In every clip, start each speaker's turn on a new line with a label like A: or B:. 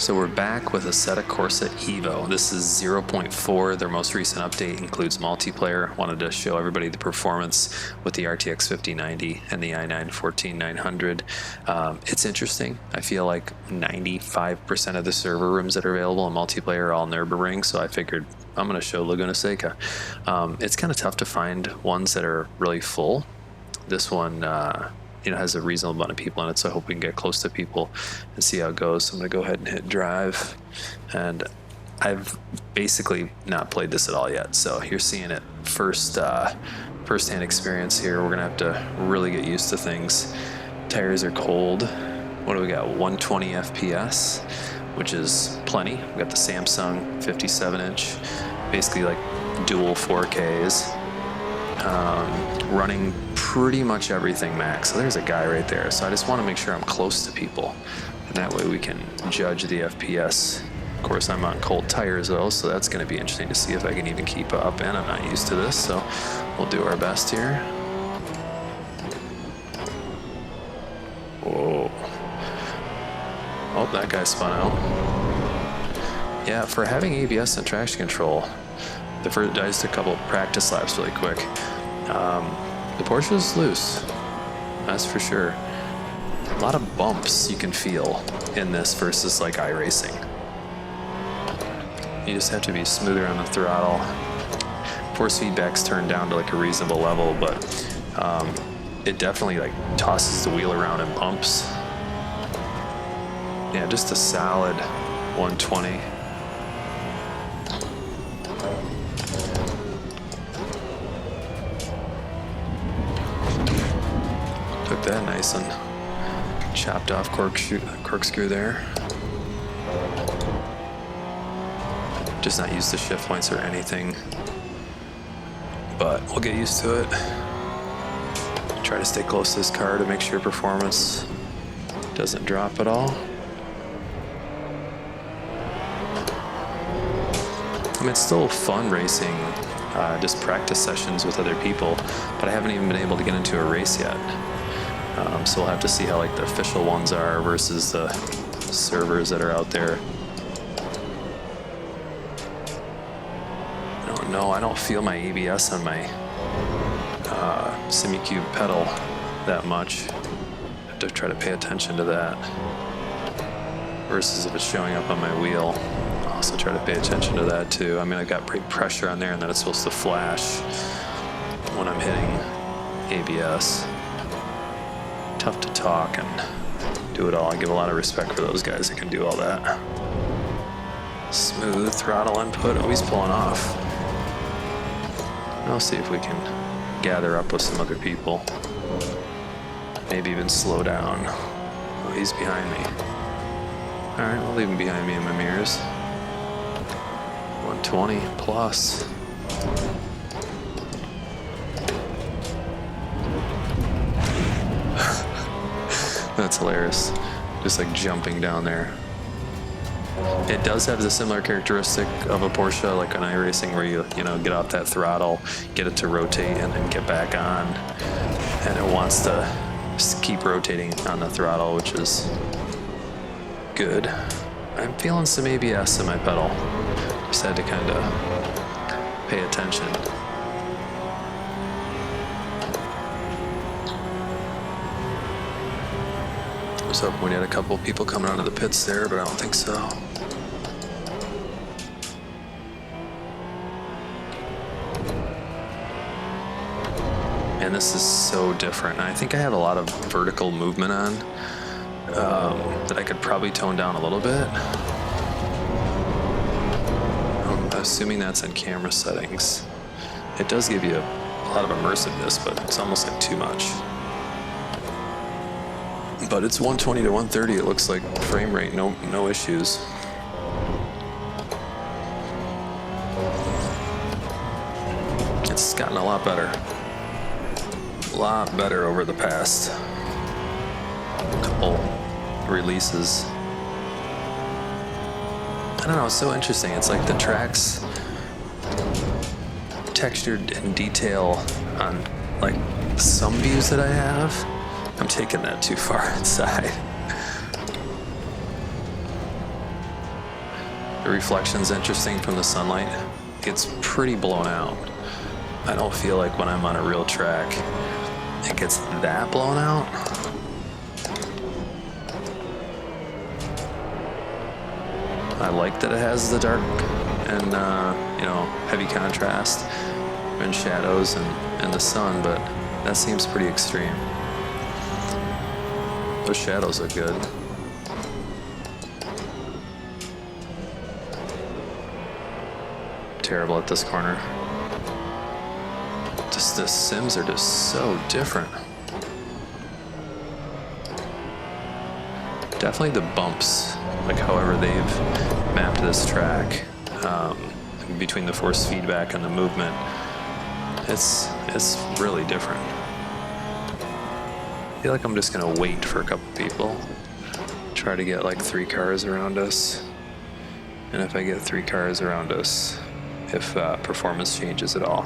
A: So we're back with Assetto Corsa EVO. This is 0.4. Their most recent update includes multiplayer. Wanted to show everybody the performance with the RTX 5090 and the i9-14900. It's interesting. I feel like 95% of the server rooms that are available in multiplayer are all Nürburgring, so I figured I'm going to show Laguna Seca. It's kind of tough to find ones that are really full. This one has a reasonable amount of people in it, so I hope we can get close to people and see how it goes. So I'm gonna go ahead and hit drive, and I've basically not played this at all yet, so you're seeing it first-hand experience here. We're gonna have to really get used to things. Tires are cold. What do we got? 120 FPS, which is plenty. We got the Samsung 57-inch, basically like dual 4Ks. Running pretty much everything max. So there's a guy right there. So I just want to make sure I'm close to people, and that way we can judge the FPS. Of course, I'm on cold tires though, so that's going to be interesting to see if I can even keep up, and I'm not used to this, so we'll do our best here. Whoa. Oh, that guy spun out. Yeah, for having ABS and traction control, I just did a couple practice laps really quick. The Porsche is loose, that's for sure. A lot of bumps you can feel in this versus like iRacing. You just have to be smoother on the throttle. Force feedback's turned down to like a reasonable level, but it definitely like tosses the wheel around and bumps. Yeah, just a solid 120. Took that nice and chopped off corkscrew there. Just not used to shift points or anything, but we'll get used to it. Try to stay close to this car to make sure performance doesn't drop at all. I mean, it's still fun racing, just practice sessions with other people, but I haven't even been able to get into a race yet. So we'll have to see how like the official ones are versus the servers that are out there. I don't know, I don't feel my ABS on my Simucube pedal that much. I have to try to pay attention to that. Versus if it's showing up on my wheel, I'll also try to pay attention to that too. I mean, I got pretty pressure on there, and then it's supposed to flash when I'm hitting ABS. Tough to talk and do it all. I give a lot of respect for those guys that can do all that. Smooth throttle input. Oh, he's pulling off. I'll see if we can gather up with some other people. Maybe even slow down. Oh, he's behind me. Alright, we'll leave him behind me in my mirrors. 120 plus. That's hilarious. Just like jumping down there. It does have the similar characteristic of a Porsche, like an iRacing, where you get off that throttle, get it to rotate, and then get back on. And it wants to just keep rotating on the throttle, which is good. I'm feeling some ABS in my pedal. Just had to kind of pay attention. I was hoping we had a couple of people coming onto the pits there, but I don't think so. And this is so different. I think I have a lot of vertical movement on that I could probably tone down a little bit. I'm assuming that's in camera settings. It does give you a lot of immersiveness, but it's almost like too much. But it's 120 to 130, it looks like frame rate, no issues. It's gotten a lot better. A lot better over the past couple releases. I don't know, it's so interesting. It's like the tracks textured in detail on like some views that I have. I'm taking that too far inside. The reflection's interesting from the sunlight. It gets pretty blown out. I don't feel like when I'm on a real track, it gets that blown out. I like that it has the dark and you know, heavy contrast and shadows and the sun, but that seems pretty extreme. Those shadows look good. Terrible at this corner. Just the sims are just so different. Definitely the bumps, like however they've mapped this track, between the force feedback and the movement, it's really different. I feel like I'm just gonna wait for a couple people, try to get like 3 cars around us, and if I get 3 cars around us, if performance changes at all.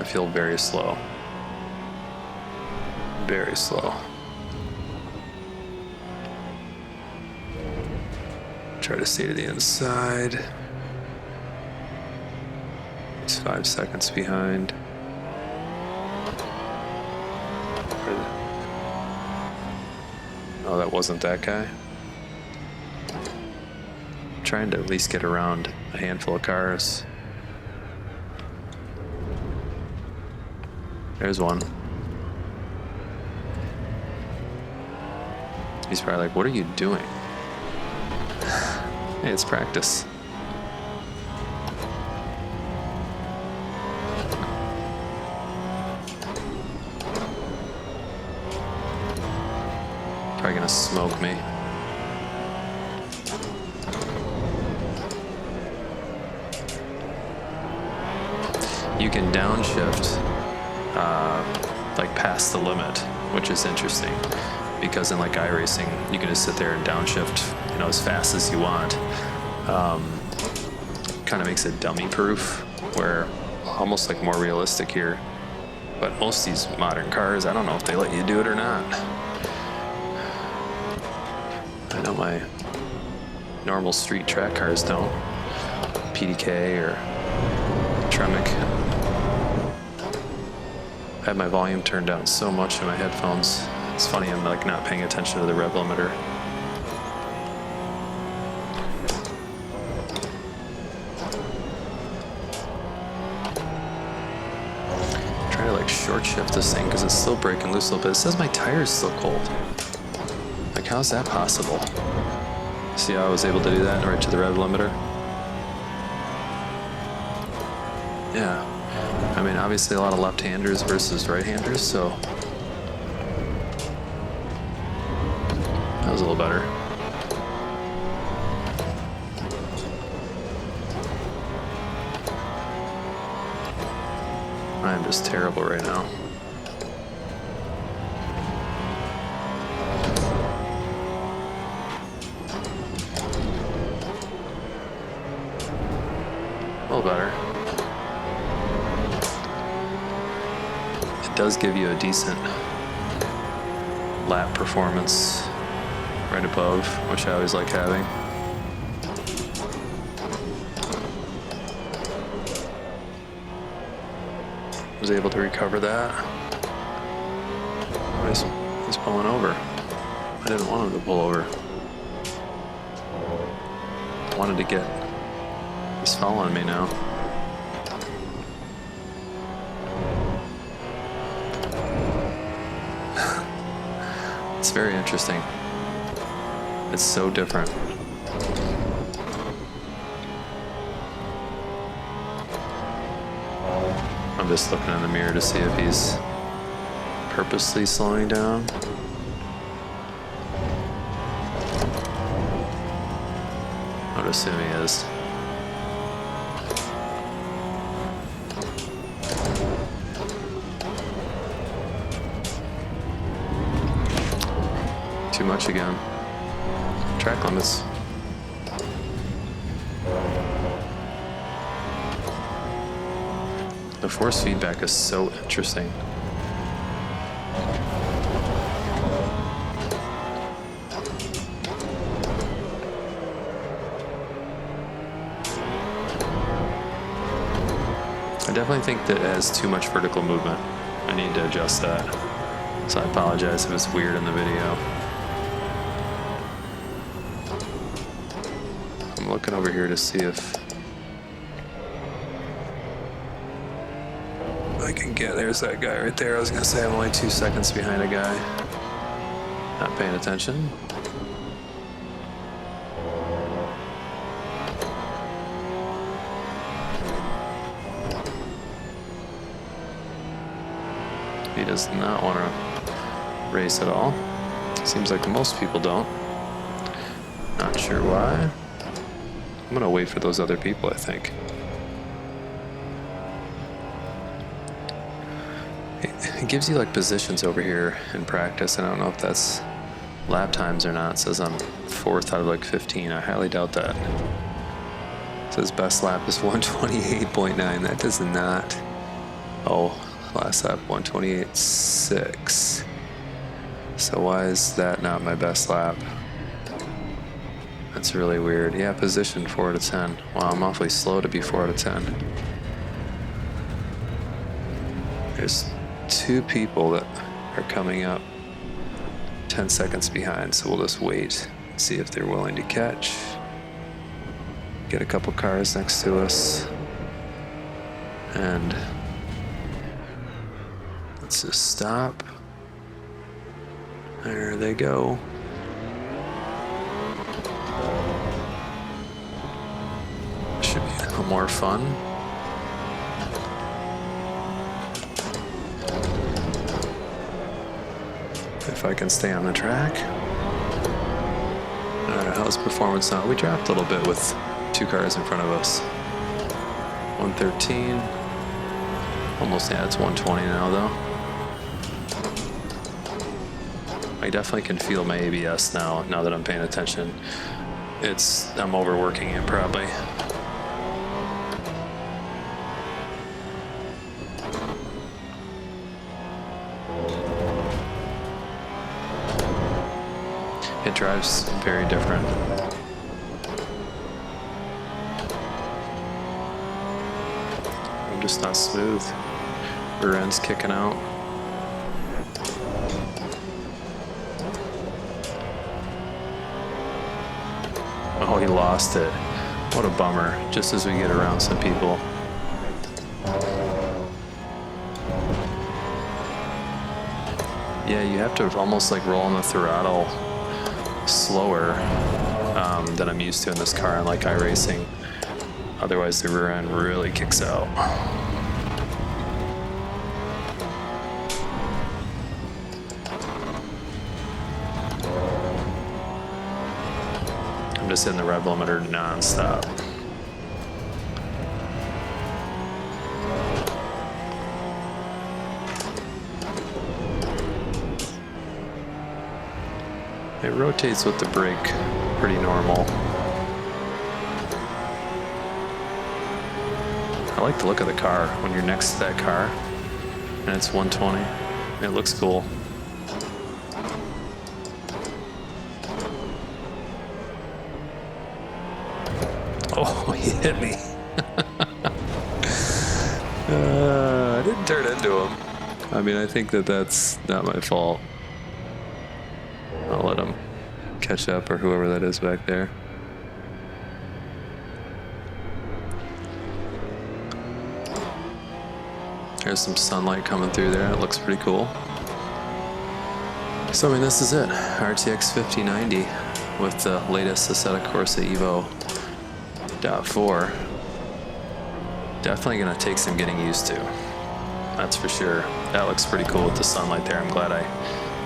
A: I feel very slow. Very slow. Try to stay to the inside. It's 5 seconds behind. Oh, that wasn't that guy. I'm trying to at least get around a handful of cars. There's one. He's probably like, what are you doing? Hey, it's practice. Probably gonna smoke me. You can downshift like past the limit, which is interesting because in like iRacing you can just sit there and downshift, you know, as fast as you want. Kind of makes it dummy proof, where almost like more realistic here, but most of these modern cars, I don't know if they let you do it or not. I know my normal street track cars don't. PDK or Tremec. I have my volume turned down so much in my headphones. It's funny, I'm like not paying attention to the rev limiter. Trying to like short shift this thing because it's still breaking loose a little bit. It says my tire's still cold. Like, how's that possible? See how I was able to do that right to the rev limiter? Yeah. I mean, obviously a lot of left-handers versus right-handers, so that was a little better. I am just terrible right now. A little better. It does give you a decent lap performance right above, which I always like having. Was able to recover that. He's pulling over. I didn't want him to pull over. I wanted to get. He's following me now. It's very interesting. It's so different. I'm just looking in the mirror to see if he's purposely slowing down. I would assume he is. Too much again. Track limits. The force feedback is so interesting. I definitely think that it has too much vertical movement. I need to adjust that. So I apologize if it's weird in the video. I'm looking over here to see if I can get, there's that guy right there. I was gonna say I'm only 2 seconds behind a guy. Not paying attention. He does not want to race at all. Seems like most people don't. Not sure why. I'm gonna wait for those other people, I think. It gives you like positions over here in practice, and I don't know if that's lap times or not. It says I'm 4th out of like 15. I highly doubt that. It says best lap is 128.9. That does not. Oh, last lap 128.6. So why is that not my best lap? That's really weird. Yeah, position 4 out of 10. Wow, I'm awfully slow to be 4 out of 10. There's 2 people that are coming up 10 seconds behind, so we'll just wait and see if they're willing to catch. Get a couple cars next to us, and let's just stop. There they go. Should be a little more fun. If I can stay on the track. Alright, how's performance now? We dropped a little bit with 2 cars in front of us. 113. Almost, yeah, it's 120 now though. I definitely can feel my ABS now that I'm paying attention. I'm overworking it probably. It drives very different. I'm just not smooth. Rear end's kicking out. Oh, he lost it. What a bummer, just as we get around some people. Yeah, you have to almost like roll on the throttle slower than I'm used to in this car in like iRacing. Otherwise the rear end really kicks out. I'm just hitting the rev limiter non-stop. It rotates with the brake pretty normal. I like the look of the car when you're next to that car and it's 120. It looks cool. Oh, he hit me. I didn't turn into him. I mean, I think that's not my fault. I'll let him catch up, or whoever that is back there. There's some sunlight coming through there. It looks pretty cool. So, I mean, this is it. RTX 5090 with the latest Assetto Corsa EVO .4. Definitely going to take some getting used to. That's for sure. That looks pretty cool with the sunlight there. I'm glad I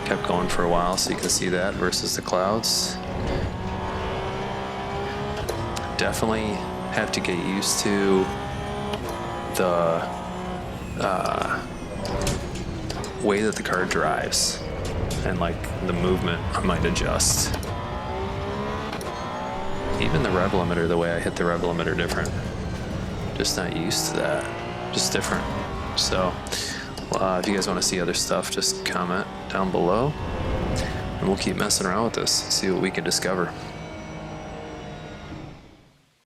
A: kept going for a while so you can see that versus the clouds. Definitely have to get used to the way that the car drives and like the movement I might adjust. Even the rev limiter, the way I hit the rev limiter different. Just not used to that. Just different. So if you guys want to see other stuff, just comment down below and we'll keep messing around with this, see what we can discover.